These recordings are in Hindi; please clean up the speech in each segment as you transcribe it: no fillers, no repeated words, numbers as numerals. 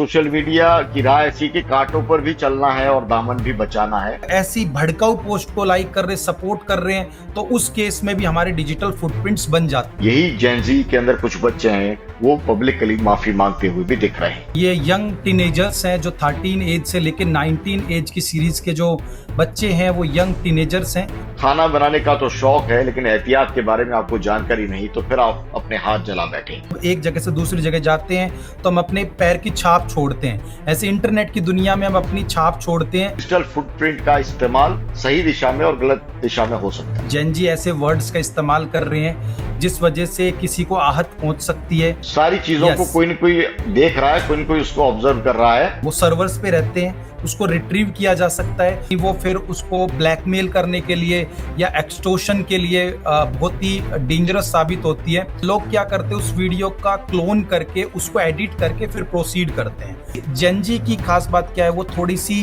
सोशल मीडिया की राह ऐसी कि कांटों पर भी चलना है और दामन भी बचाना है। ऐसी भड़काऊ पोस्ट को लाइक कर रहे, सपोर्ट कर रहे हैं, तो उस केस में भी हमारे डिजिटल फुटप्रिंट्स बन जाते हैं। यही जेनजी के अंदर कुछ बच्चे हैं, वो पब्लिकली माफी मांगते हुए भी दिख रहे हैं। ये यंग टीनेजर्स हैं जो 13 एज से लेकर 19 एज की सीरीज के जो बच्चे हैं वो यंग टीनेजर्स हैं। खाना बनाने का तो शौक है, लेकिन एहतियात के बारे में आपको जानकारी नहीं, तो फिर आप अपने हाथ जला बैठे। एक जगह से दूसरी जगह जाते हैं तो हम अपने पैर की छाप छोड़ते हैं। ऐसे इंटरनेट की दुनिया में हम अपनी छाप छोड़ते हैं। डिजिटल फुटप्रिंट का इस्तेमाल सही दिशा में और गलत दिशा में हो सकता है। जेनजी ऐसे वर्ड्स का इस्तेमाल कर रहे हैं जिस वजह से किसी को आहत पहुंच सकती है। सारी चीजों को कोई न कोई देख रहा है, कोई न कोई उसको ऑब्जर्व कर रहा है। वो सर्वर्स पे रहते हैं, उसको रिट्रीव किया जा सकता है कि वो फिर उसको ब्लैकमेल करने के लिए या एक्सटॉर्शन के लिए बहुत ही डेंजरस साबित होती है। लोग क्या करते हैं, उस वीडियो का क्लोन करके उसको एडिट करके फिर प्रोसीड करते हैं। जेनजी की खास बात क्या है, वो थोड़ी सी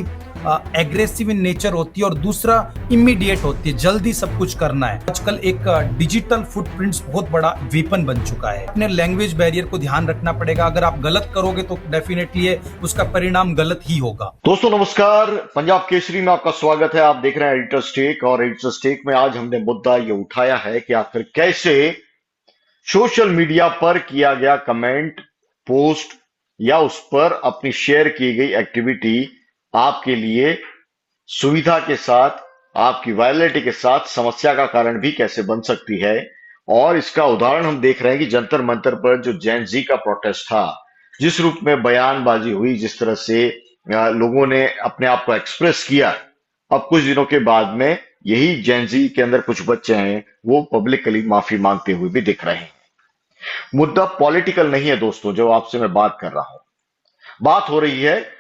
एग्रेसिव इन नेचर होती है और दूसरा इमीडिएट होती है, जल्दी सब कुछ करना है। आजकल एक डिजिटल फुटप्रिंट्स बहुत बड़ा वेपन बन चुका है। अपने लैंग्वेज बैरियर को ध्यान रखना पड़ेगा। अगर आप गलत करोगे तो डेफिनेटली उसका परिणाम गलत ही होगा। दोस्तों नमस्कार, पंजाब केसरी में आपका स्वागत है। आप देख रहे हैं एडिटर्स टेक, और एडिटर्स टेक में आज हमने मुद्दा ये उठाया है कि आखिर कैसे सोशल मीडिया पर किया गया कमेंट, पोस्ट या उस पर अपनी शेयर की गई एक्टिविटी आपके लिए सुविधा के साथ, आपकी वायलिटी के साथ समस्या का कारण भी कैसे बन सकती है। और इसका उदाहरण हम देख रहे हैं कि जंतर मंतर पर जो जेन जी का प्रोटेस्ट था, जिस रूप में बयानबाजी हुई, जिस तरह से लोगों ने अपने आप को एक्सप्रेस किया, अब कुछ दिनों के बाद में यही जेन जी के अंदर कुछ बच्चे हैं, वो पब्लिकली माफी मांगते हुए भी दिख रहे हैं। मुद्दा पॉलिटिकल नहीं है दोस्तों, जो आपसे मैं बात कर रहा हूं। बात हो रही है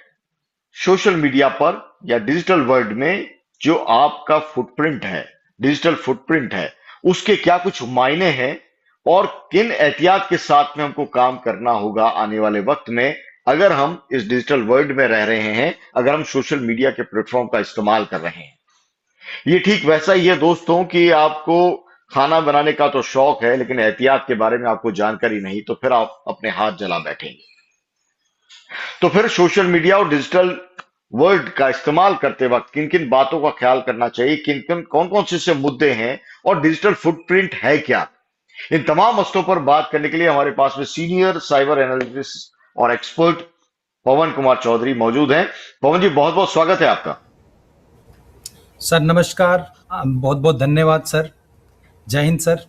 सोशल मीडिया पर या डिजिटल वर्ल्ड में जो आपका फुटप्रिंट है, डिजिटल फुटप्रिंट है, उसके क्या कुछ मायने हैं और किन एहतियात के साथ में हमको काम करना होगा आने वाले वक्त में, अगर हम इस डिजिटल वर्ल्ड में रह रहे हैं, अगर हम सोशल मीडिया के प्लेटफॉर्म का इस्तेमाल कर रहे हैं। ये ठीक वैसा ही है दोस्तों कि आपको खाना बनाने का तो शौक है, लेकिन एहतियात के बारे में आपको जानकारी नहीं, तो फिर आप अपने हाथ जला बैठेंगे। तो फिर सोशल मीडिया और डिजिटल वर्ड का इस्तेमाल करते वक्त किन किन बातों का ख्याल करना चाहिए, किन किन कौन कौन से मुद्दे हैं और डिजिटल फुटप्रिंट है क्या, इन तमाम मसलों पर बात करने के लिए हमारे पास में सीनियर साइबर एनालिस्ट और एक्सपर्ट पवन कुमार चौधरी मौजूद हैं। पवन जी, बहुत बहुत स्वागत है आपका। सर नमस्कार, बहुत बहुत धन्यवाद सर। जय हिंद सर।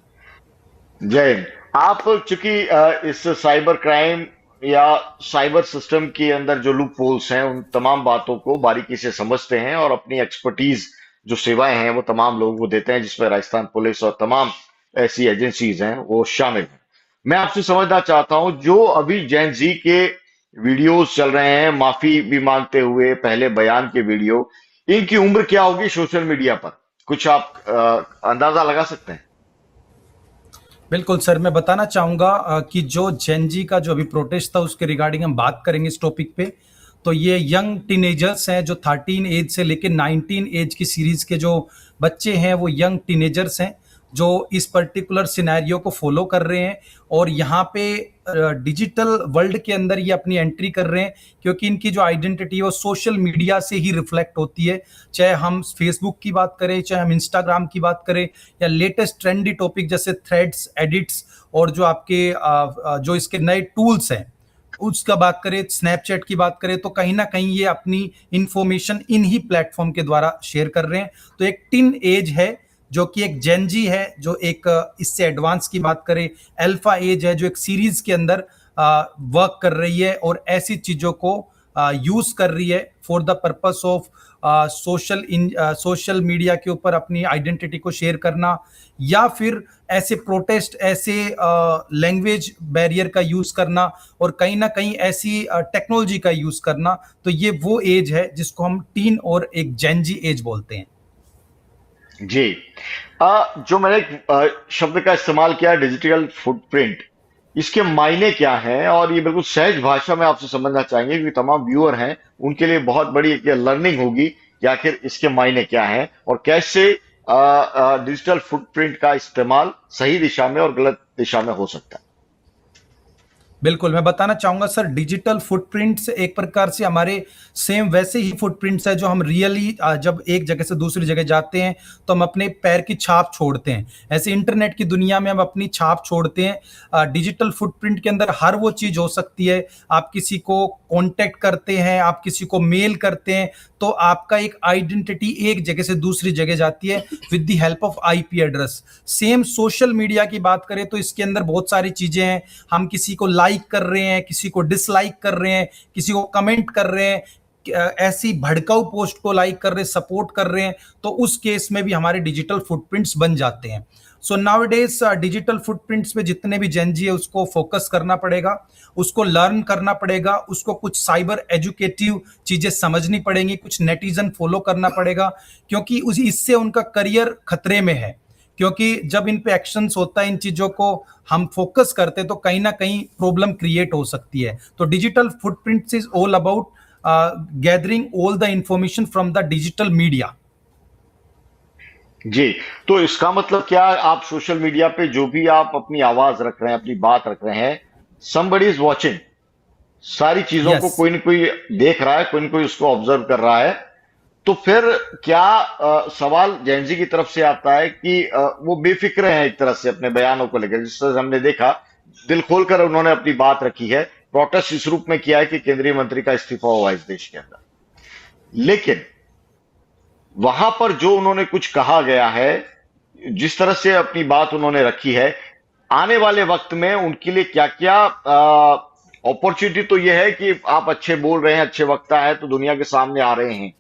जय हिंद। आप चूंकि इस साइबर क्राइम या साइबर सिस्टम के अंदर जो लूप होल्स हैं, उन तमाम बातों को बारीकी से समझते हैं और अपनी एक्सपर्टीज जो सेवाएं हैं वो तमाम लोगों को देते हैं, जिसमें राजस्थान पुलिस और तमाम ऐसी एजेंसीज हैं वो शामिल हैं। मैं आपसे समझना चाहता हूं, जो अभी जैन जी के वीडियोस चल रहे हैं माफी भी मांगते हुए, पहले बयान के वीडियो, इनकी उम्र क्या होगी सोशल मीडिया पर? कुछ आप अंदाजा लगा सकते हैं? बिल्कुल सर, मैं बताना चाहूँगा कि जो जेनजी का जो अभी प्रोटेस्ट था उसके रिगार्डिंग हम बात करेंगे इस टॉपिक पे। तो ये यंग टीनेजर्स हैं जो 13 एज से लेकर 19 एज की सीरीज के जो बच्चे हैं वो यंग टीनेजर्स हैं जो इस पर्टिकुलर सिनेरियो को फॉलो कर रहे हैं और यहाँ पे डिजिटल वर्ल्ड के अंदर ये अपनी एंट्री कर रहे हैं, क्योंकि इनकी जो आइडेंटिटी है वो सोशल मीडिया से ही रिफ्लेक्ट होती है। चाहे हम फेसबुक की बात करें, चाहे हम इंस्टाग्राम की बात करें, या लेटेस्ट ट्रेंडी टॉपिक जैसे थ्रेड्स, एडिट्स, और जो आपके जो इसके नए टूल्स हैं उसका बात करें, स्नैपचैट की बात करें, तो कहीं ना कहीं ये अपनी इंफॉर्मेशन इन ही प्लेटफॉर्म के द्वारा शेयर कर रहे हैं। तो एक टीन एज है जो कि एक जेनजी है, जो एक इससे एडवांस की बात करें अल्फा एज है जो एक सीरीज के अंदर वर्क कर रही है और ऐसी चीजों को यूज कर रही है for the purpose of social media के ऊपर अपनी आइडेंटिटी को शेयर करना, या फिर ऐसे प्रोटेस्ट, ऐसे लैंग्वेज बैरियर का यूज करना और कहीं ना कहीं ऐसी टेक्नोलॉजी का यूज करना। तो ये वो एज है जिसको हम टीन और एक जेनजी एज बोलते हैं। जी। जो मैंने शब्द का इस्तेमाल किया, डिजिटल फुटप्रिंट, इसके मायने क्या हैं, और ये बिल्कुल सहज भाषा में आपसे समझना चाहेंगे क्योंकि तमाम व्यूअर हैं, उनके लिए बहुत बड़ी एक लर्निंग होगी कि आखिर इसके मायने क्या हैं और कैसे डिजिटल फुटप्रिंट का इस्तेमाल सही दिशा में और गलत दिशा में हो सकता है। बिल्कुल, मैं बताना चाहूँगा सर, डिजिटल फुटप्रिंट्स एक प्रकार से हमारे सेम वैसे ही फुटप्रिंट्स है जो हम रियली जब एक जगह से दूसरी जगह जाते हैं तो हम अपने पैर की छाप छोड़ते हैं। ऐसे इंटरनेट की दुनिया में हम अपनी छाप छोड़ते हैं। डिजिटल फुटप्रिंट के अंदर हर वो चीज़ हो सकती है। आप किसी को कॉन्टैक्ट करते हैं, आप किसी को मेल करते हैं, तो आपका एक आइडेंटिटी एक जगह से दूसरी जगह जाती है with the help of IP address. Same social media की बात करें तो इसके अंदर बहुत सारी चीज़ें हैं। हम किसी को लाइक कर रहे हैं, किसी को डिसलाइक कर रहे हैं, किसी को कमेंट कर रहे हैं, ऐसी भड़काऊ पोस्ट को लाइक कर रहे हैं, सपोर्ट कर रहे हैं, तो उस केस में भी हमारे डिजिटल फुटप्रिंट्स बन जाते हैं। So now days digital footprints पे जितने भी जेनजी है उसको फोकस करना पड़ेगा, उसको लर्न करना पड़ेगा, उसको कुछ साइबर एजुकेटिव चीजें समझनी पड़ेंगी, कुछ नेटिजन फॉलो करना पड़ेगा, क्योंकि उस इससे उनका करियर खतरे में है। क्योंकि जब इन पे एक्शंस होता है, इन चीजों को हम फोकस करते हैं तो कहीं ना कहीं प्रॉब्लम क्रिएट हो सकती है। तो digital footprints is all about gathering all the information from the digital media. जी। तो इसका मतलब क्या, आप सोशल मीडिया पे जो भी आप अपनी आवाज रख रहे हैं, अपनी बात रख रहे हैं, somebody इज वॉचिंग, सारी चीजों को यस, कोई न कोई देख रहा है, कोई न कोई उसको ऑब्जर्व कर रहा है। तो फिर क्या सवाल जैनजी की तरफ से आता है कि वो बेफिक्र हैं एक तरह से अपने बयानों को लेकर, जिस तरह से हमने देखा, दिल खोलकर उन्होंने अपनी बात रखी है, प्रोटेस्ट इस रूप में किया है कि केंद्रीय मंत्री का इस्तीफा हुआ इस देश के अंदर। लेकिन वहां पर जो उन्होंने कुछ कहा गया है, जिस तरह से अपनी बात उन्होंने रखी है, आने वाले वक्त में उनके लिए क्या क्या अपॉर्चुनिटी, तो यह है कि आप अच्छे बोल रहे हैं, अच्छे वक्ता है, तो दुनिया के सामने आ रहे हैं,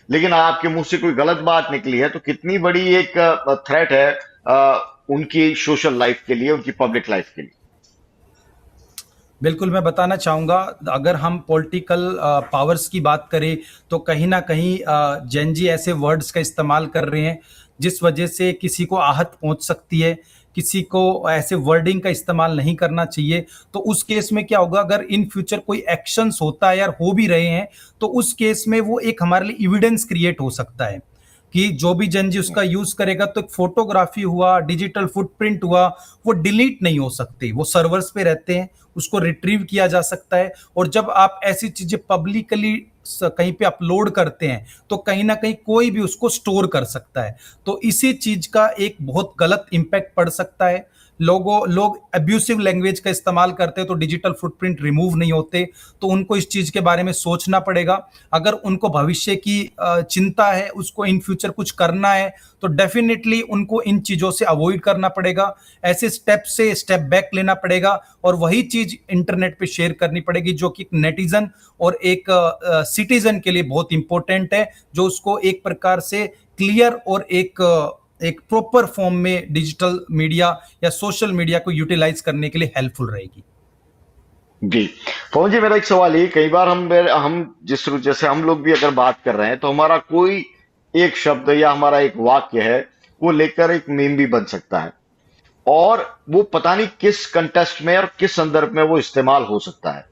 लेकिन आपके मुंह से कोई गलत बात निकली है तो कितनी बड़ी एक थ्रेट है उनकी सोशल लाइफ के लिए, उनकी पब्लिक लाइफ के लिए। बिल्कुल, मैं बताना चाहूँगा, अगर हम पॉलिटिकल पावर्स की बात करें तो कहीं न कहीं जेन ज़ी ऐसे वर्ड्स का इस्तेमाल कर रहे हैं, जिस वजह से किसी को आहत पहुँच सकती है, किसी को ऐसे वर्डिंग का इस्तेमाल नहीं करना चाहिए। तो उस केस में क्या होगा, अगर इन फ्यूचर कोई एक्शंस होता है या हो भी रहे हैं, तो उस केस में वो एक हमारे लिए एविडेंस क्रिएट हो सकता है कि जो भी जेन ज़ी उसका यूज़ करेगा, तो एक फ़ोटोग्राफ़ी हुआ, डिजिटल फुटप्रिंट हुआ, वो डिलीट नहीं हो सकते, वो सर्वर्स पे रहते हैं, उसको रिट्रीव किया जा सकता है। और जब आप ऐसी चीजें पब्लिकली कहीं पे अपलोड करते हैं तो कहीं ना कहीं कोई भी उसको स्टोर कर सकता है। तो इसी चीज का एक बहुत गलत इंपैक्ट पड़ सकता है। लोग अब्यूसिव लैंग्वेज का इस्तेमाल करते हैं तो डिजिटल फुटप्रिंट रिमूव नहीं होते। तो उनको इस चीज के बारे में सोचना पड़ेगा। अगर उनको भविष्य की चिंता है, उसको इन फ्यूचर कुछ करना है, तो डेफिनेटली उनको इन चीजों से अवॉइड करना पड़ेगा, ऐसे स्टेप से स्टेप बैक लेना पड़ेगा और वही चीज इंटरनेट पे शेयर करनी पड़ेगी जो कि नेटिजन और एक सिटीजन के लिए बहुत इंपॉर्टेंट है, जो उसको एक प्रकार से क्लियर और एक प्रॉपर फॉर्म में डिजिटल मीडिया या सोशल मीडिया को यूटिलाइज करने के लिए हेल्पफुल रहेगी। जी। पवन जी, मेरा एक सवाल है, कई बार हम जैसे हम लोग भी अगर बात कर रहे हैं तो हमारा कोई एक शब्द या हमारा एक वाक्य है, वो लेकर एक मीम भी बन सकता है, और वो पता नहीं किस कंटेस्ट में और किस संदर्भ में वो इस्तेमाल हो सकता है।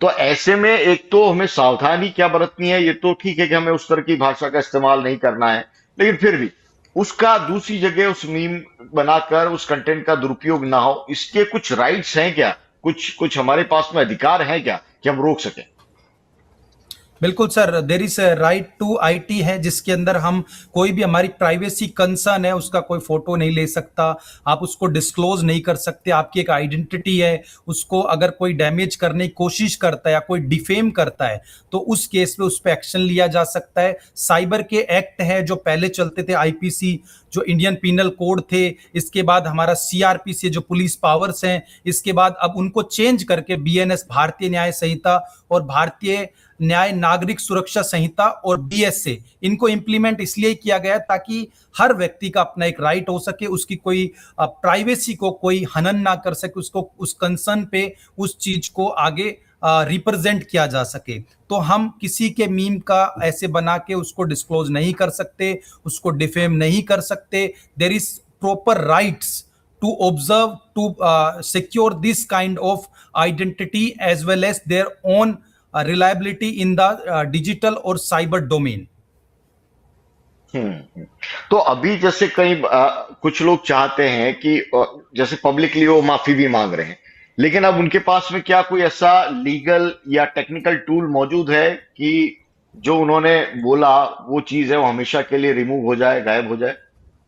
तो ऐसे में एक तो हमें सावधानी क्या बरतनी है, ये तो ठीक है कि हमें उस तरह की भाषा का इस्तेमाल नहीं करना है, लेकिन फिर भी उसका दूसरी जगह उस मीम बनाकर उस कंटेंट का दुरुपयोग ना हो, इसके कुछ राइट्स हैं क्या, कुछ कुछ हमारे पास में अधिकार है क्या कि हम रोक सकें। बिल्कुल sir, there is right to IT है, जिसके अंदर हम कोई भी हमारी प्राइवेसी कंसर्न है उसका कोई फोटो नहीं ले सकता, आप उसको डिस्क्लोज नहीं कर सकते, आपकी एक आइडेंटिटी है, उसको अगर कोई डैमेज करने की कोशिश करता है या कोई डिफेम करता है तो उस केस में उस पर एक्शन लिया जा सकता है। साइबर के एक्ट है जो पहले चलते थे, आईपीसी जो इंडियन पिनल कोड थे, इसके बाद हमारा सीआरपीसी जो पुलिस पावर्स हैं, इसके बाद अब उनको चेंज करके बीएनएस भारतीय न्याय संहिता और भारतीय न्याय नागरिक सुरक्षा संहिता और बीएसए, इनको इंप्लीमेंट इसलिए किया गया ताकि हर व्यक्ति का अपना एक राइट हो सके, उसकी कोई प्राइवेसी को कोई हनन ना कर सके, उसको उस कंसर्न पे उस चीज को आगे रिप्रेजेंट किया जा सके। तो हम किसी के मीम का ऐसे बना के उसको डिस्क्लोज नहीं कर सकते, उसको डिफेम नहीं कर सकते। There is proper rights to observe, to secure this kind of identity as well as their own reliability in the digital or cyber domain। हम्म। तो अभी जैसे कुछ लोग चाहते हैं कि जैसे पब्लिकली वो माफी भी मांग रहे हैं, लेकिन अब उनके पास में क्या कोई ऐसा लीगल या टेक्निकल टूल मौजूद है कि जो उन्होंने बोला वो चीज है वो हमेशा के लिए रिमूव हो जाए, गायब हो जाए,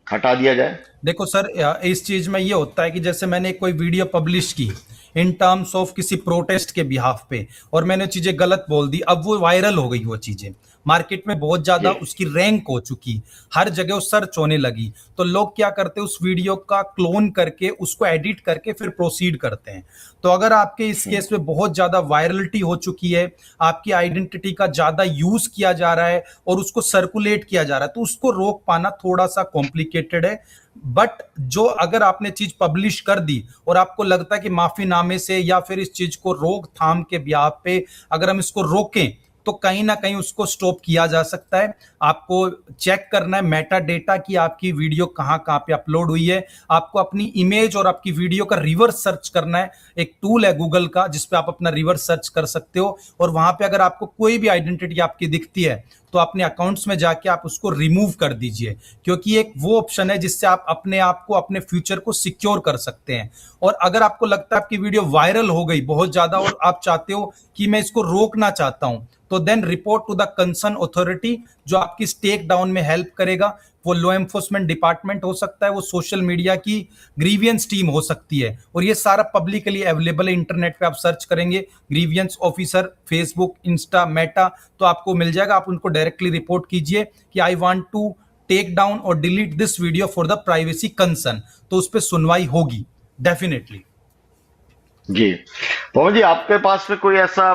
हटा दिया जाए? देखो सर, इस चीज में ये होता है कि जैसे मैंने कोई वीडियो पब्लिश की इन टर्म्स ऑफ किसी प्रोटेस्ट के बिहाफ पे, और मैंने चीजें गलत बोल दी, अब वो वायरल हो गई, वो चीजें मार्केट में बहुत ज्यादा जी। उसकी रैंक हो चुकी, हर जगह वो सर्च होने लगी। तो लोग क्या करते हैं, उस वीडियो का क्लोन करके उसको एडिट करके फिर प्रोसीड करते हैं। तो अगर आपके इस हम्म। केस में बहुत ज्यादा वायरलिटी हो चुकी है, आपकी आइडेंटिटी का ज्यादा यूज किया जा रहा है और उसको सर्कुलेट किया जा रहा है, तो उसको रोक पाना थोड़ा सा कॉम्प्लिकेटेड है। बट जो अगर आपने चीज पब्लिश कर दी और आपको लगता है कि माफीनामे से या फिर इस चीज को रोकथाम के ब्याह पे अगर हम इसको रोकें, तो कहीं ना कहीं उसको स्टॉप किया जा सकता है। आपको चेक करना है मेटा डेटा की आपकी वीडियो कहाँ कहाँ पे अपलोड हुई है। आपको अपनी इमेज और आपकी वीडियो का रिवर्स सर्च करना है। एक टूल है गूगल का जिसपे आप अपना रिवर्स सर्च कर सकते हो, और वहां पे अगर आपको कोई भी आइडेंटिटी आपकी दिखती है तो अपने अकाउंट्स में जाके आप उसको रिमूव कर दीजिए, क्योंकि एक वो ऑप्शन है जिससे आप अपने आप को, अपने फ्यूचर को सिक्योर कर सकते हैं। और अगर आपको लगता है आपकी वीडियो वायरल हो गई बहुत ज्यादा और आप चाहते हो कि मैं इसको रोकना चाहता हूं, तो then report to the concern authority, जो आपकी टेक डाउन में हेल्प करेगा। वो लॉ एनफोर्समेंट डिपार्टमेंट हो सकता है, वो सोशल मीडिया की ग्रीवियंस टीम हो सकती है, और ये सारा पब्लिकली अवेलेबल है। इंटरनेट पे आप सर्च करेंगे grievance officer, Facebook, Insta, Meta, तो आपको मिल जाएगा। आप उनको डायरेक्टली रिपोर्ट कीजिए कि I want to take down और delete this video for the privacy concern, तो उस पर सुनवाई होगी डेफिनेटली। जी। पवन जी, आपके पास में कोई ऐसा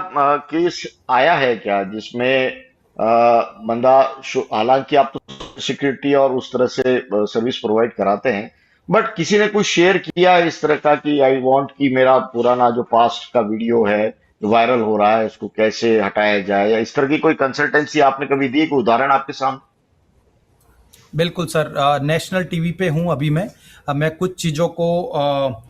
केस आया है क्या जिसमें बंदा, हालांकि आप तो सिक्योरिटी और उस तरह से सर्विस प्रोवाइड कराते हैं, बट किसी ने कुछ शेयर किया है इस तरह का कि आई वांट कि मेरा पुराना जो पास्ट का वीडियो है वायरल हो रहा है, उसको कैसे हटाया जाए, या इस तरह की कोई कंसल्टेंसी आपने कभी दी, कोई उदाहरण आपके सामने? बिल्कुल सर, नेशनल टीवी पे हूं अभी मैं। मैं कुछ चीज़ों को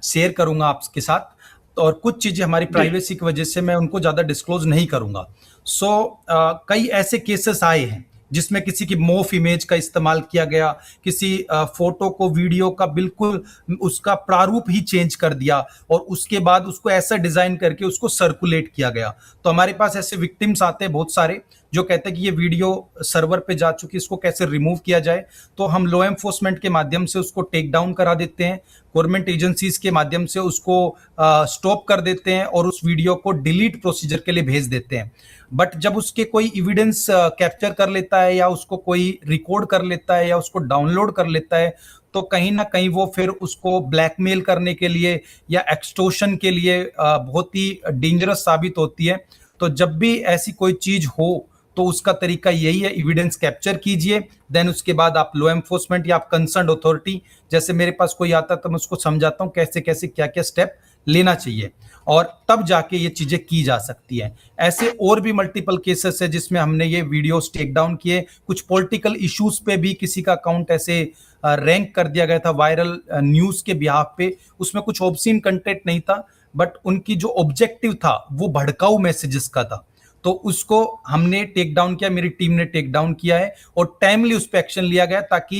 शेयर करूंगा आपके साथ, और कुछ चीज़ें हमारी जी। प्राइवेसी की वजह से मैं उनको ज़्यादा डिस्क्लोज नहीं करूंगा। सो कई ऐसे केसेस आए हैं जिसमें किसी की मोफ इमेज का इस्तेमाल किया गया, किसी फोटो को, वीडियो का बिल्कुल उसका प्रारूप ही चेंज कर दिया, और उसके बाद उसको ऐसा डिजाइन करके उसको सर्कुलेट किया गया। तो हमारे पास ऐसे विक्टिम्स आते हैं बहुत सारे जो कहते हैं कि ये वीडियो सर्वर पे जा चुकी है, इसको कैसे रिमूव किया जाए। तो हम लॉ एनफोर्समेंट के माध्यम से उसको टेक डाउन करा देते हैं, गवर्नमेंट एजेंसीज के माध्यम से उसको स्टॉप कर देते हैं और उस वीडियो को डिलीट प्रोसीजर के लिए भेज देते हैं। बट जब उसके कोई एविडेंस कैप्चर कर लेता है, या उसको कोई रिकॉर्ड कर लेता है, या उसको डाउनलोड कर लेता है, तो कहीं ना कहीं वो फिर उसको ब्लैकमेल करने के लिए या एक्सटोर्शन के लिए बहुत ही डेंजरस साबित होती है। तो जब भी ऐसी कोई चीज हो तो उसका तरीका यही है, एविडेंस कैप्चर कीजिए, देन उसके बाद आप लॉ एनफोर्समेंट या आप कंसर्न अथॉरिटी, जैसे मेरे पास कोई आता है तो मैं उसको समझाता हूँ कैसे कैसे क्या क्या स्टेप लेना चाहिए, और तब जाके ये चीजें की जा सकती है। ऐसे और भी मल्टीपल केसेस है जिसमें हमने ये वीडियोस टेक डाउन किए। कुछ पॉलिटिकल इश्यूज पे भी किसी का अकाउंट ऐसे रैंक कर दिया गया था वायरल न्यूज के बिहाफ पे। उसमें कुछ ऑब्सीन कंटेंट नहीं था, बट उनकी जो ऑब्जेक्टिव था वो भड़काऊ मैसेजेस का था, तो उसको हमने टेक डाउन किया, मेरी टीम ने टेक डाउन किया है, और टाइमली उस पर एक्शन लिया गया ताकि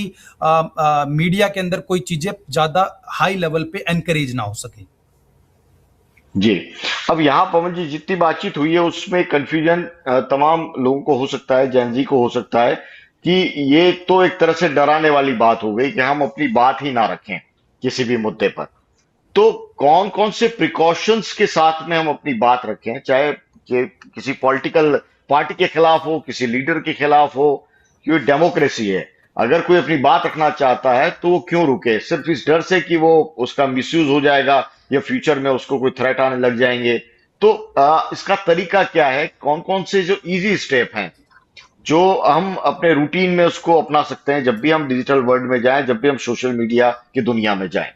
मीडिया के अंदर कोई चीजें ज्यादा हाई लेवल पे एनकरेज ना हो सके। जी। अब यहाँ पवन जी, जितनी बातचीत हुई है उसमें कंफ्यूजन तमाम लोगों को हो सकता है, जैनजी को हो सकता है कि ये तो एक तरह से डराने वाली बात हो गई कि हम अपनी बात ही ना रखें किसी भी मुद्दे पर। तो कौन कौन से प्रिकॉशंस के साथ में हम अपनी बात रखें, चाहे कि किसी पॉलिटिकल पार्टी के खिलाफ हो, किसी लीडर के खिलाफ हो, क्योंकि डेमोक्रेसी है। अगर कोई अपनी बात रखना चाहता है तो वो क्यों रुके, सिर्फ इस डर से कि वो उसका मिसयूज हो जाएगा या फ्यूचर में उसको कोई थ्रेट आने लग जाएंगे? तो इसका तरीका क्या है, कौन कौन से जो इजी स्टेप हैं जो हम अपने रूटीन में उसको अपना सकते हैं जब भी हम डिजिटल वर्ल्ड में जाएं, जब भी हम सोशल मीडिया की दुनिया में जाएं?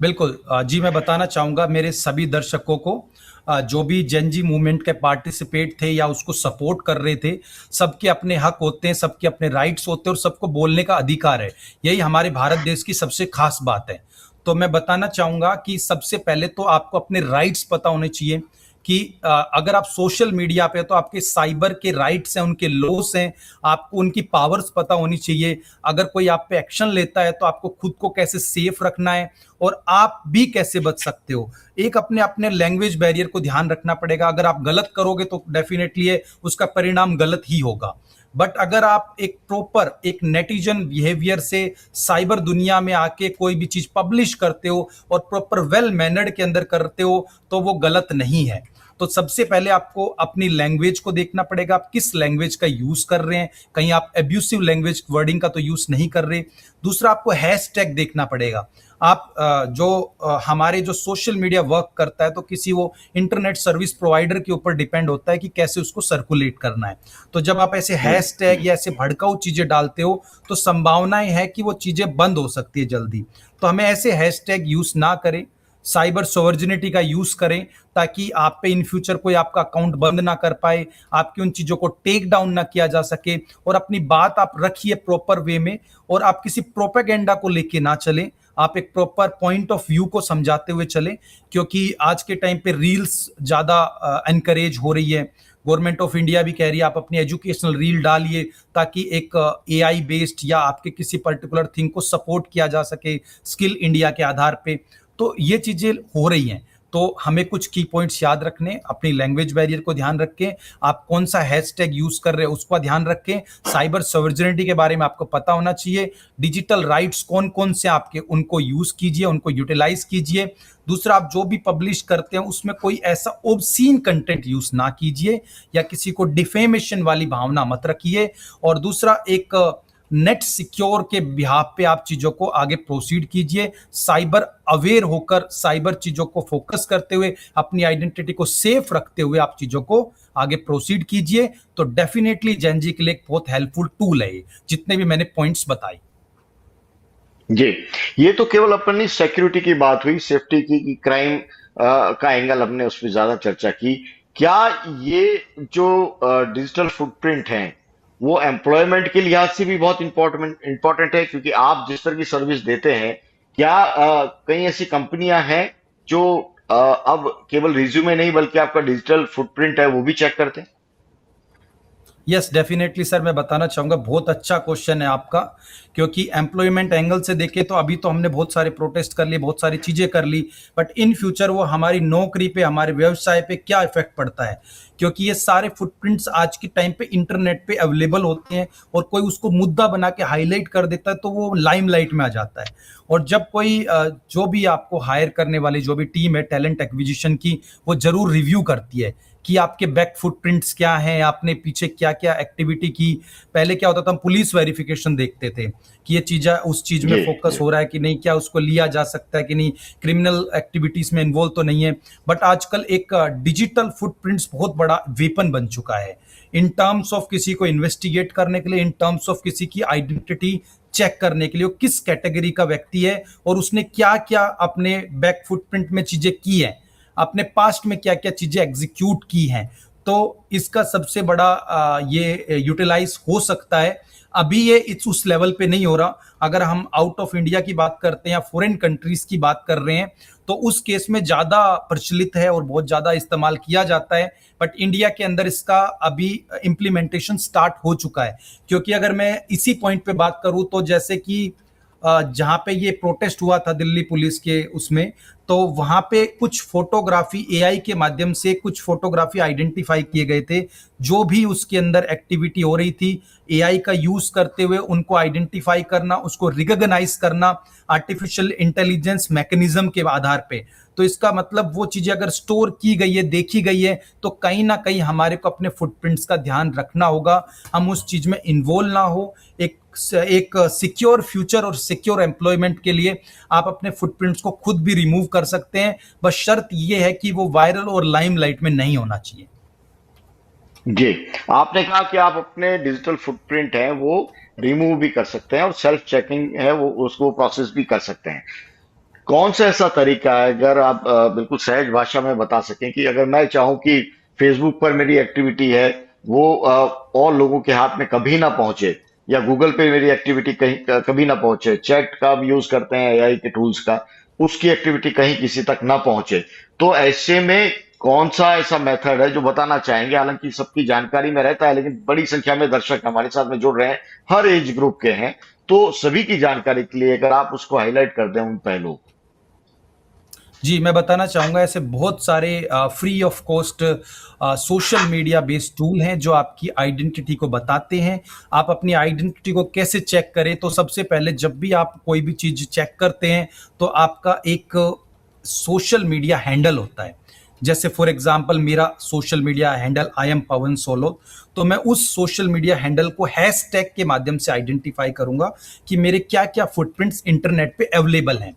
बिल्कुल जी, मैं बताना चाहूंगा मेरे सभी दर्शकों को, जो भी जेनजी मूवमेंट के पार्टिसिपेट थे या उसको सपोर्ट कर रहे थे, सबके अपने हक होते हैं, सबके अपने राइट्स होते हैं, और सबको बोलने का अधिकार है। यही हमारे भारत देश की सबसे खास बात है। तो मैं बताना चाहूंगा कि सबसे पहले तो आपको अपने राइट्स पता होने चाहिए कि अगर आप सोशल मीडिया पे तो आपके साइबर के राइट्स हैं, उनके लॉस हैं, आपको उनकी पावर्स पता होनी चाहिए। अगर कोई आप पे एक्शन लेता है तो आपको खुद को कैसे सेफ रखना है और आप भी कैसे बच सकते हो। एक अपने अपने लैंग्वेज बैरियर को ध्यान रखना पड़ेगा। अगर आप गलत करोगे तो डेफिनेटली उसका परिणाम गलत ही होगा। बट अगर आप एक प्रॉपर एक नेटिजन बिहेवियर से साइबर दुनिया में आके कोई भी चीज पब्लिश करते हो और प्रॉपर वेल मैनर्ड के अंदर करते हो तो वो गलत नहीं है। तो सबसे पहले आपको अपनी लैंग्वेज को देखना पड़ेगा, आप किस लैंग्वेज का यूज कर रहे हैं, कहीं आप एब्यूसिव लैंग्वेज वर्डिंग का तो यूज नहीं कर रहे। दूसरा, आपको हैशटैग देखना पड़ेगा। आप हमारे जो सोशल मीडिया वर्क करता है तो किसी वो इंटरनेट सर्विस प्रोवाइडर के ऊपर डिपेंड होता है कि कैसे उसको सर्कुलेट करना है। तो जब आप ऐसे हैशटैग या ऐसे भड़काऊ चीजें डालते हो तो संभावनाएं है कि वो चीजें बंद हो सकती है जल्दी। तो हमें ऐसे हैशटैग यूज ना करें, साइबर सोवर्जिनिटी का यूज करें ताकि आप पे इन फ्यूचर कोई आपका अकाउंट बंद ना कर पाए, आपकी उन चीजों को टेक डाउन ना किया जा सके। और अपनी बात आप रखिए प्रॉपर वे में, और आप किसी प्रोपेगेंडा को लेके ना चलें, आप एक प्रॉपर पॉइंट ऑफ व्यू को समझाते हुए चलें। क्योंकि आज के टाइम पे रील्स ज्यादा एनकरेज हो रही है। गवर्नमेंट ऑफ इंडिया भी कह रही है आप अपनी एजुकेशनल रील डालिए ताकि एक एआई बेस्ड या आपके किसी पर्टिकुलर थिंग को सपोर्ट किया जा सके स्किल इंडिया के आधार पे। तो ये चीजें हो रही हैं। तो हमें कुछ की पॉइंट्स याद रखने, अपनी लैंग्वेज बैरियर को ध्यान रखें, आप कौन सा हैशटैग यूज कर रहे हैं उसका ध्यान रखें, साइबर सॉवरेनिटी के बारे में आपको पता होना चाहिए, डिजिटल राइट्स कौन कौन से आपके उनको यूज कीजिए, उनको यूटिलाइज कीजिए। दूसरा, आप जो भी पब्लिश करते हैं उसमें कोई ऐसा ओबसीन कंटेंट यूज ना कीजिए या किसी को डिफेमेशन वाली भावना मत रखिए। और दूसरा, एक नेट सिक्योर के बिहाफ पे आप चीजों को आगे प्रोसीड कीजिए, साइबर अवेयर होकर साइबर चीजों को फोकस करते हुए अपनी आइडेंटिटी को सेफ रखते हुए आप चीजों को आगे प्रोसीड कीजिए। तो डेफिनेटली जेनजी के लिए एक बहुत हेल्पफुल टूल है ये, जितने भी मैंने पॉइंट्स बताए। जी, ये तो केवल अपनी सिक्योरिटी की बात हुई, सेफ्टी की क्राइम का एंगल हमने उस पर ज्यादा चर्चा की। क्या ये जो डिजिटल फुटप्रिंट है वो एम्प्लॉयमेंट के लिहाज से भी बहुत इंपॉर्टेंट है? क्योंकि आप जिस तरह की सर्विस देते हैं, क्या कई ऐसी कंपनियां हैं जो अब केवल रिज्यूमे नहीं बल्कि आपका डिजिटल फुटप्रिंट है वो भी चेक करते हैं? यस, डेफिनेटली सर, मैं बताना चाहूंगा, बहुत अच्छा क्वेश्चन है आपका। क्योंकि एम्प्लॉयमेंट एंगल से देखें तो अभी तो हमने बहुत सारे प्रोटेस्ट कर लिए, बहुत सारी चीजें कर ली, बट इन फ्यूचर वो हमारी नौकरी पे, हमारे व्यवसाय पे क्या इफेक्ट पड़ता है। क्योंकि ये सारे फुटप्रिंट्स आज के टाइम पे इंटरनेट पे अवेलेबल होते हैं और कोई उसको मुद्दा बना के हाईलाइट कर देता है तो वो लाइमलाइट में आ जाता है। और जब कोई जो भी आपको हायर करने वाली जो भी टीम है टैलेंट एक्विजिशन की, वो जरूर रिव्यू करती है कि आपके बैक फुटप्रिंट्स क्या हैं, आपने पीछे क्या क्या एक्टिविटी की। पहले क्या होता था, हम पुलिस वेरिफिकेशन देखते थे कि ये चीज उस चीज में जी फोकस हो रहा है कि नहीं, क्या उसको लिया जा सकता है कि नहीं, क्रिमिनल एक्टिविटीज में इन्वॉल्व तो नहीं है। बट आजकल एक डिजिटल फुटप्रिंट्स बहुत बड़ा वेपन बन चुका है इन टर्म्स ऑफ किसी को इन्वेस्टिगेट करने के लिए, इन टर्म्स ऑफ किसी की आइडेंटिटी चेक करने के लिए, वो किस कैटेगरी का व्यक्ति है और उसने क्या क्या अपने बैक फुटप्रिंट में चीजें की है, अपने पास्ट में क्या क्या चीजें एग्जीक्यूट की हैं। तो इसका सबसे बड़ा ये यूटिलाइज हो सकता है। अभी ये उस लेवल पे नहीं हो रहा। अगर हम आउट ऑफ इंडिया की बात करते हैं या फॉरेन कंट्रीज की बात कर रहे हैं तो उस केस में ज्यादा प्रचलित है और बहुत ज्यादा इस्तेमाल किया जाता है। बट इंडिया के अंदर इसका अभी इम्प्लीमेंटेशन स्टार्ट हो चुका है। क्योंकि अगर मैं इसी पॉइंट पे बात करूं तो जैसे कि जहां पे ये प्रोटेस्ट हुआ था दिल्ली पुलिस के उसमें, तो वहां पे कुछ फोटोग्राफी एआई के माध्यम से कुछ फोटोग्राफी आइडेंटिफाई किए गए थे, जो भी उसके अंदर एक्टिविटी हो रही थी, एआई का यूज करते हुए उनको आइडेंटिफाई करना, उसको रिकॉग्नाइज करना आर्टिफिशियल इंटेलिजेंस मैकेनिज्म के आधार पे। तो इसका मतलब वो चीजें अगर स्टोर की गई है, देखी गई है, तो कहीं ना कहीं हमारे को अपने फुटप्रिंट्स का ध्यान रखना होगा, हम उस चीज में इन्वॉल्व ना हो। एक एक सिक्योर फ्यूचर और सिक्योर एम्प्लॉयमेंट के लिए आप अपने फुटप्रिंट्स को खुद भी रिमूव कर सकते हैं, बस शर्त यह है कि वो वायरल और लाइमलाइट में नहीं होना चाहिए। जी, आपने कहा कि आप अपने डिजिटल फुटप्रिंट है वो रिमूव भी कर सकते हैं और सेल्फ चेकिंग है वो उसको प्रोसेस भी कर सकते हैं। कौन सा ऐसा तरीका है, अगर आप बिल्कुल सहज भाषा में बता सकें, कि अगर मैं चाहूं कि फेसबुक पर मेरी एक्टिविटी है वो और लोगों के हाथ में कभी ना पहुंचे, या गूगल पे मेरी एक्टिविटी कहीं कभी ना पहुंचे, चैट का भी यूज करते हैं एआई के टूल्स का, उसकी एक्टिविटी कहीं किसी तक ना पहुंचे, तो ऐसे में कौन सा ऐसा मेथड है जो बताना चाहेंगे? हालांकि सबकी जानकारी में रहता है, लेकिन बड़ी संख्या में दर्शक हमारे साथ में जुड़ रहे हैं, हर एज ग्रुप के हैं, तो सभी की जानकारी के लिए अगर आप उसको हाईलाइट कर दें उन पहलुओं को। जी, मैं बताना चाहूँगा ऐसे बहुत सारे free of cost social media based tool हैं जो आपकी आइडेंटिटी को बताते हैं। आप अपनी आइडेंटिटी को कैसे चेक करें, तो सबसे पहले जब भी आप कोई भी चीज़ चेक करते हैं, तो आपका एक सोशल मीडिया हैंडल होता है। जैसे फॉर एग्ज़ाम्पल मेरा social media handle I am Pawan solo, तो मैं उस सोशल मीडिया हैंडल को हैशटैग के माध्यम से आइडेंटिफ़ाई करूँगा कि मेरे क्या-क्या फुटप्रिंट्स इंटरनेट पे अवेलेबल हैं।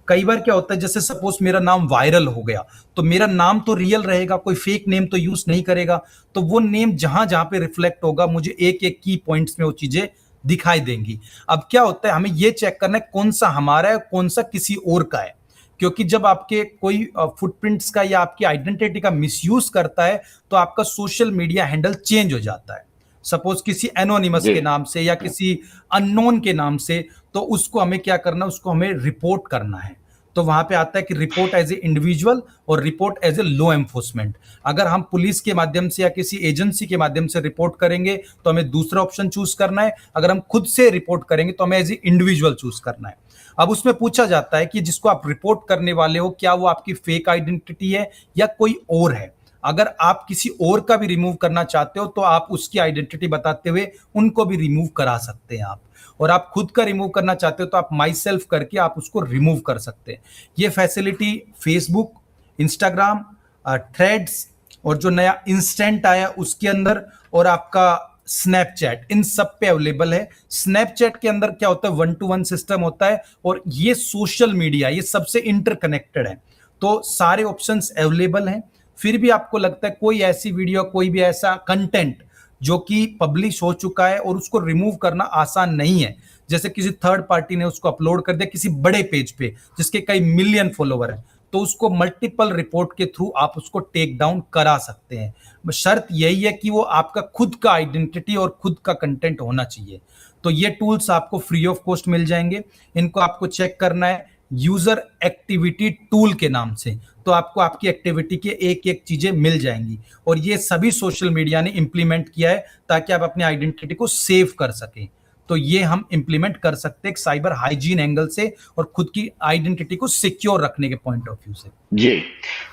कई बार क्या होता है, जैसे सपोज मेरा नाम वायरल हो गया, तो मेरा नाम तो रियल रहेगा, कोई फेक नेम तो यूज नहीं करेगा, तो वो नेम जहां जहां पे रिफ्लेक्ट होगा मुझे एक एक की पॉइंट्स में वो चीजें दिखाई देंगी। अब क्या होता है, हमें ये चेक करना है कौन सा हमारा है कौन सा किसी और का है, क्योंकि जब आपके कोई फुटप्रिंट्स का या आपकी आइडेंटिटी का मिसयूज करता है, तो आपका सोशल मीडिया हैंडल चेंज हो जाता है। सपोज किसी एनोनिमस जी। के नाम से या किसी अननोन के नाम से, तो उसको हमें क्या करना है, उसको हमें रिपोर्ट करना है। तो वहां पे आता है कि रिपोर्ट एज ए इंडिविजुअल और report as a law enforcement. अगर हम पुलिस के माध्यम से या किसी एजेंसी के माध्यम से रिपोर्ट करेंगे तो हमें दूसरा ऑप्शन चूज करना है, अगर हम खुद से रिपोर्ट करेंगे तो हमें एज ए इंडिविजुअल चूज करना है। अब उसमें पूछा जाता है कि जिसको आप रिपोर्ट करने वाले हो, क्या वो आपकी फेक आइडेंटिटी है या कोई और है। अगर आप किसी और का भी रिमूव करना चाहते हो, तो आप उसकी आइडेंटिटी बताते हुए उनको भी रिमूव करा सकते हैं आप। और आप खुद का रिमूव करना चाहते हो तो आप माई सेल्फ करके आप उसको रिमूव कर सकते हैं। ये फैसिलिटी फेसबुक, इंस्टाग्राम, थ्रेड्स और जो नया इंस्टेंट आया उसके अंदर, और आपका स्नैपचैट, इन सब पे अवेलेबल है। स्नैपचैट के अंदर क्या होता है, 1-to-1 सिस्टम होता है, और ये सोशल मीडिया ये सबसे इंटरकनेक्टेड है, तो सारे ऑप्शंस अवेलेबल हैं। फिर भी आपको लगता है कोई ऐसी वीडियो, कोई भी ऐसा कंटेंट जो कि पब्लिश हो चुका है और उसको रिमूव करना आसान नहीं है, जैसे किसी थर्ड पार्टी ने उसको अपलोड कर दिया किसी बड़े पेज पे जिसके कई मिलियन फॉलोवर हैं, तो उसको मल्टीपल रिपोर्ट के थ्रू आप उसको टेक डाउन करा सकते हैं। शर्त यही है कि वो आपका खुद का आइडेंटिटी और खुद का कंटेंट होना चाहिए। तो ये टूल्स आपको फ्री ऑफ कॉस्ट मिल जाएंगे। इनको आपको चेक करना है यूजर एक्टिविटी टूल के नाम से, तो आपको आपकी एक्टिविटी के एक एक चीजें मिल जाएंगी, और ये सभी सोशल मीडिया ने इंप्लीमेंट किया है ताकि आप अपनी आइडेंटिटी को सेव कर सकें। तो ये हम इंप्लीमेंट कर सकते हैं साइबर हाइजीन एंगल से और खुद की आइडेंटिटी को सिक्योर रखने के पॉइंट ऑफ व्यू से। जी।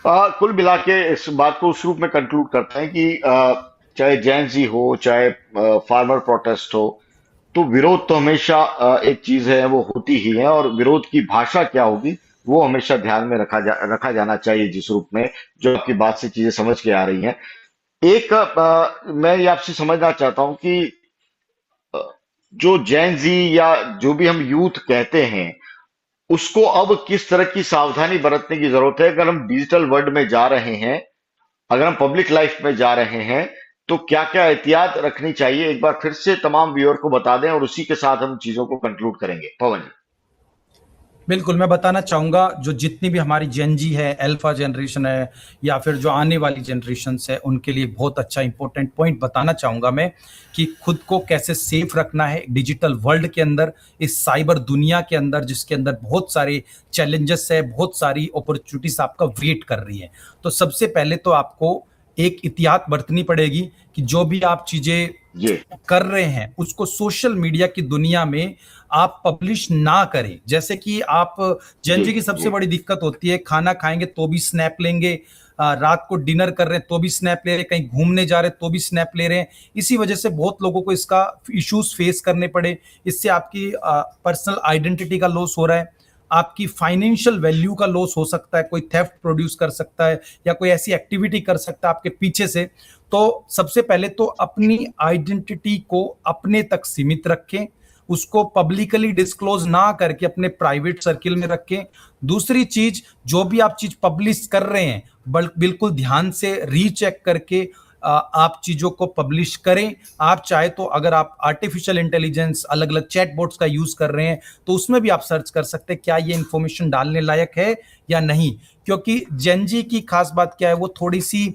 कुल मिला के इस बात को उस रूप में कंक्लूड करते हैं कि चाहे जैन जी हो, चाहे फार्मर प्रोटेस्ट हो, तो विरोध तो हमेशा एक चीज है, वो होती ही है, और विरोध की भाषा क्या होगी वो हमेशा ध्यान में रखा जाना चाहिए, जिस रूप में जो आपकी बात से चीजें समझ के आ रही हैं। एक मैं ये आपसे समझना चाहता हूं कि अ, जो जैन जी या जो भी हम यूथ कहते हैं, उसको अब किस तरह की सावधानी बरतने की जरूरत है? अगर हम डिजिटल वर्ल्ड में जा रहे हैं, अगर हम पब्लिक लाइफ में जा रहे हैं, तो क्या क्या एहतियात रखनी चाहिए, एक बार फिर से तमाम व्यूअर को बता दें, और उसी के साथ हम चीजों को कंक्लूड करेंगे। पवन जी। बिल्कुल, मैं बताना चाहूँगा जो जितनी भी हमारी जेन जी है, अल्फा जनरेशन है, या फिर जो आने वाली जनरेशन्स है, उनके लिए बहुत अच्छा इंपॉर्टेंट पॉइंट बताना चाहूँगा मैं कि खुद को कैसे सेफ रखना है डिजिटल वर्ल्ड के अंदर, इस साइबर दुनिया के अंदर जिसके अंदर बहुत सारे चैलेंजेस है, बहुत सारी अपॉर्चुनिटीज आपका वेट कर रही है। तो सबसे पहले तो आपको एक एहतियात बरतनी पड़ेगी कि जो भी आप चीज़ें जी। कर रहे हैं उसको सोशल मीडिया की दुनिया में आप पब्लिश ना करें। जैसे कि आप, जी। जेन जी की सबसे जी। बड़ी दिक्कत होती है, खाना खाएंगे तो भी स्नैप लेंगे, रात को डिनर कर रहे हैं तो भी स्नैप ले रहे हैं, कहीं घूमने जा रहे हैं तो भी स्नैप ले रहे हैं। इसी वजह से बहुत लोगों को इसका इश्यूज फेस करने पड़े। इससे आपकी पर्सनल आइडेंटिटी का लॉस हो रहा है, आपकी फाइनेंशियल वैल्यू का लॉस हो सकता है, कोई थेफ्ट प्रोड्यूस कर सकता है या कोई ऐसी एक्टिविटी कर सकता है आपके पीछे से। तो सबसे पहले तो अपनी आइडेंटिटी को अपने तक सीमित रखें, उसको पब्लिकली डिस्क्लोज ना करके अपने प्राइवेट सर्किल में रखें। दूसरी चीज, जो भी आप चीज पब्लिश कर रहे हैं बिल्कुल ध्यान से रीचेक करके आप चीजों को पब्लिश करें। आप चाहे तो अगर आप आर्टिफिशियल इंटेलिजेंस अलग अलग चैट बोट्स का यूज कर रहे हैं तो उसमें भी आप सर्च कर सकते हैं क्या ये इंफॉर्मेशन डालने लायक है या नहीं, क्योंकि जेनजी की खास बात क्या है, वो थोड़ी सी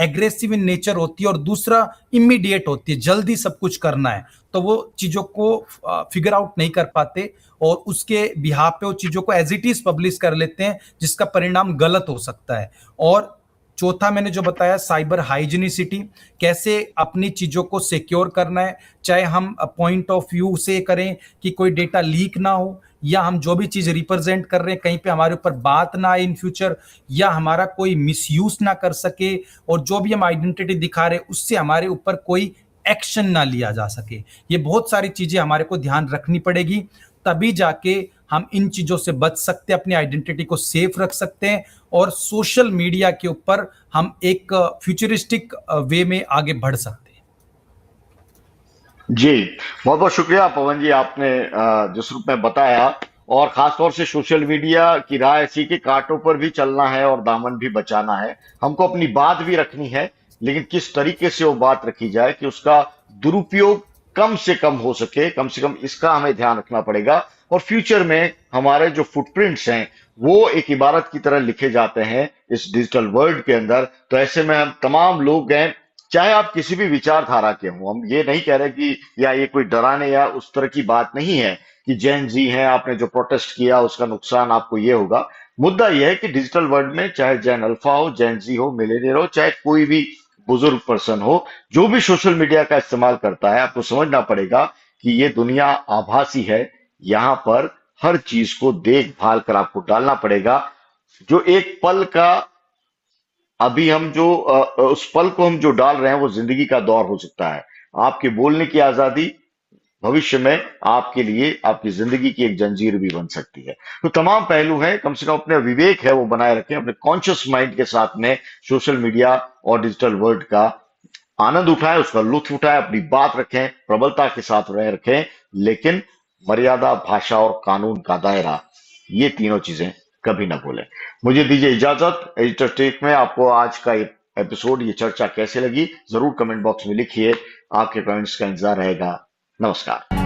एग्रेसिव इन नेचर होती है और दूसरा इमीडिएट होती है, जल्दी सब कुछ करना है, तो वो चीजों को फिगर आउट नहीं कर पाते और उसके बिहाफ पे वो चीजों को एज इट इज पब्लिश कर लेते हैं जिसका परिणाम गलत हो सकता है। और चौथा मैंने जो बताया साइबर हाइजीनिसिटी, कैसे अपनी चीजों को सिक्योर करना है, चाहे हम पॉइंट ऑफ व्यू से करें कि कोई डेटा लीक ना हो, या हम जो भी चीज रिप्रेजेंट कर रहे हैं कहीं पे हमारे ऊपर बात ना आए इन फ्यूचर, या हमारा कोई मिसयूज ना कर सके, और जो भी हम आइडेंटिटी दिखा रहे हैं उससे हमारे ऊपर कोई एक्शन ना लिया जा सके। ये बहुत सारी चीजें हमारे को ध्यान रखनी पड़ेगी, तभी जाके हम इन चीजों से बच सकते हैं, अपनी आइडेंटिटी को सेफ रख सकते हैं, और सोशल मीडिया के ऊपर हम एक फ्यूचरिस्टिक वे में आगे बढ़ सकते हैं। जी, बहुत बहुत शुक्रिया पवन जी, आपने जिस रूप में बताया, और खास तौर से सोशल मीडिया की राह ऐसी कि कांटों पर भी चलना है और दामन भी बचाना है। हमको अपनी बात भी रखनी है, लेकिन किस तरीके से वो बात रखी जाए कि उसका दुरुपयोग कम से कम हो सके, कम से कम इसका हमें ध्यान रखना पड़ेगा। और फ्यूचर में हमारे जो फुटप्रिंट्स हैं वो एक इबारत की तरह लिखे जाते हैं इस डिजिटल वर्ल्ड के अंदर। तो ऐसे में हम तमाम लोग हैं, चाहे आप किसी भी विचारधारा के हों, हम ये नहीं कह रहे कि या ये कोई डराने या उस तरह की बात नहीं है कि जैन जी हैं, आपने जो प्रोटेस्ट किया उसका नुकसान आपको ये होगा। मुद्दा यह है कि डिजिटल वर्ल्ड में चाहे जैन अल्फा हो, जैन जी हो, मिलेनियर हो, चाहे कोई भी बुजुर्ग पर्सन हो, जो भी सोशल मीडिया का इस्तेमाल करता है, आपको समझना पड़ेगा कि ये दुनिया आभासी है। यहाँ पर हर चीज को देखभाल कर आपको डालना पड़ेगा। जो एक पल का अभी हम जो उस पल को हम जो डाल रहे हैं वो जिंदगी का दौर हो सकता है। आपके बोलने की आजादी भविष्य में आपके लिए आपकी जिंदगी की एक जंजीर भी बन सकती है। तो तमाम पहलू हैं, कम से कम अपने विवेक है वो बनाए रखें, अपने कॉन्शियस माइंड के साथ में सोशल मीडिया और डिजिटल वर्ल्ड का आनंद उठाएं, उसका लुत्फ उठाएं, अपनी बात रखें, प्रबलता के साथ रह रखें, लेकिन मर्यादा, भाषा और कानून का दायरा, ये तीनों चीजें कभी ना भूलें। मुझे दीजिए इजाजत। एडिटर टेक में आपको आज का ये एपिसोड, ये चर्चा कैसे लगी, जरूर कमेंट बॉक्स में लिखिए। आपके कमेंट्स का इंतजार रहेगा। नमस्कार।